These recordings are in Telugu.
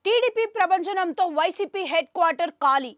టీడీపీ ప్రభంజనంతో వైసీపీ హెడ్ క్వార్టర్ ఖాళీ.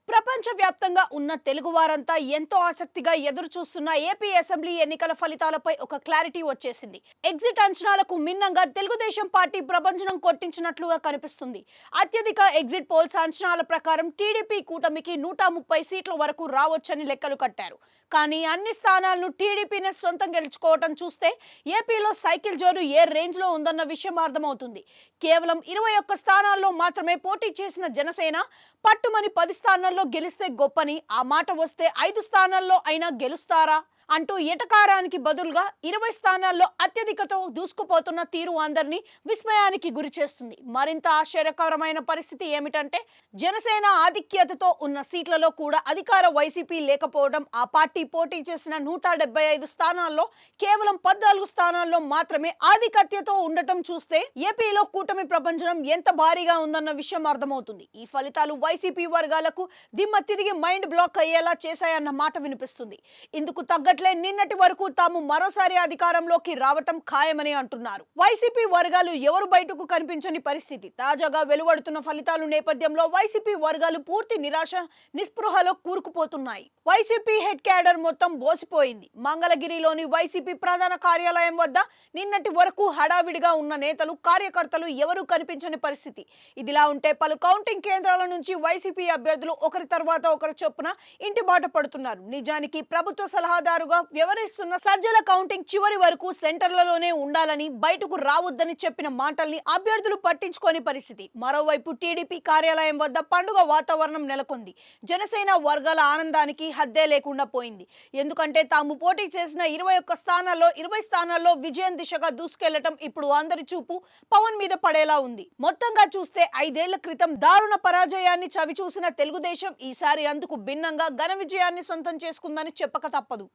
ప్రపంచవ్యాప్తంగా ఉన్న తెలుగువారంతా ఎంతో ఆసక్తిగా ఎదురు చూస్తున్న ఏపీ అసెంబ్లీ ఎన్నికల ఫలితాలపై ఒక క్లారిటీ వచ్చేసింది. ఎగ్జిట్ అంచనాలకు మిన్నంగా తెలుగుదేశం పార్టీ ప్రభంజనం కొట్టించినట్లుగా కనిపిస్తుంది. అత్యధిక ఎగ్జిట్ పోల్స్ అంచనాల ప్రకారం టీడీపీ కూటమికి 130 సీట్ల వరకు రావచ్చని లెక్కలు కట్టారు. కానీ అన్ని స్థానాలను టీడీపీనే సొంతం గెలుచుకోవటం చూస్తే ఏపీలో సైకిల్ జోరు ఏ రేంజ్ లో ఉందన్న విషయం అర్థమవుతుంది. కేవలం 21 స్థానాల్లో మాత్రమే పోటీ చేసిన జనసేన పట్టుమని 10 స్థానాల్లో గెలిస్తే గొప్పని, ఆ మాట వస్తే 5 స్థానాల్లో అయినా గెలుస్తారా అంటూ ఎటకారానికి బదులుగా 20 స్థానాల్లో అత్యధికతో దూసుకుపోతున్న తీరు అందరినీ విస్మయానికి గురి చేస్తుంది. మరింత ఆశ్చర్యకరమైన పరిస్థితి ఏమిటంటే జనసేన ఆధిక్యతతో ఉన్న సీట్లలో కూడా అధికార వైసీపీ లేకపోవడం, ఆ పార్టీ పోటీ చేసిన 175 స్థానాల్లో కేవలం 14 స్థానాల్లో మాత్రమే ఆధిక్యతతో ఉండటం చూస్తే ఏపీలో కూటమి ప్రభంజనం ఎంత భారీగా ఉందన్న విషయం అర్థమవుతుంది. ఈ ఫలితాలు వైసీపీ వర్గాలకు దిమ్మ తిరిగి మైండ్ బ్లాక్ అయ్యేలా చేశాయన్న మాట వినిపిస్తుంది. ఇందుకు తగ్గట్లే నిన్నటి వరకు తాము మరోసారి అధికారంలోకి రావటం ఖాయమని అంటున్నారు. వైసీపీ వర్గాలు ఎవరు బయటకు కనిపించని పరిస్థితి. తాజాగా వెలువడుతున్న ఫలితాల నేపథ్యంలో వైసీపీ వర్గాలు పూర్తి నిరాశ నిస్పృహలో కూరుకుపోతున్నాయి. వైసీపీ హెడ్ క్యాడర్ మొత్తం బోసిపోయింది. మంగళగిరిలోని వైసీపీ ప్రధాన కార్యాలయం వద్ద నిన్నటి వరకు హడావిడిగా ఉన్న నేతలు, కార్యకర్తలు ఎవరూ కనిపించని పరిస్థితి. ఇదిలా ఉంటే పలు కౌంటింగ్ కేంద్రాల నుంచి వైసీపీ అభ్యర్థులు ఒకరి తర్వాత ఒకరు చొప్పున ఇంటి బాట పడుతున్నారు. నిజానికి ప్రభుత్వ సలహాదారుగా వ్యవహరిస్తున్న సజ్జల కౌంటింగ్ చివరి వరకు సెంటర్లలోనే ఉండాలని, బయటకు రావద్దని చెప్పిన మాటల్ని అభ్యర్థులు పట్టించుకోని పరిస్థితి. మరోవైపు టీడీపీ కార్యాలయం వద్ద పండుగ వాతావరణం నెలకొంది. జనసేన వర్గాల ఆనందానికి హద్దే లేకుండా పోయింది. ఎందుకంటే తాము పోటీ చేసిన 21 స్థానాల్లో 20 స్థానాల్లో విజయం దిశగా దూసుకెళ్లటం ఇప్పుడు అందరి చూపు పవన్ మీద పడేలా ఉంది. మొత్తంగా చూస్తే 5 ఏళ్ల క్రితం దారుణ పరాజయాన్ని చవిచూసిన తెలుగుదేశం ఈసారి అందుకు భిన్నంగా ఘన విజయాన్ని సొంతం చేసుకుందని చెప్పక తప్పదు.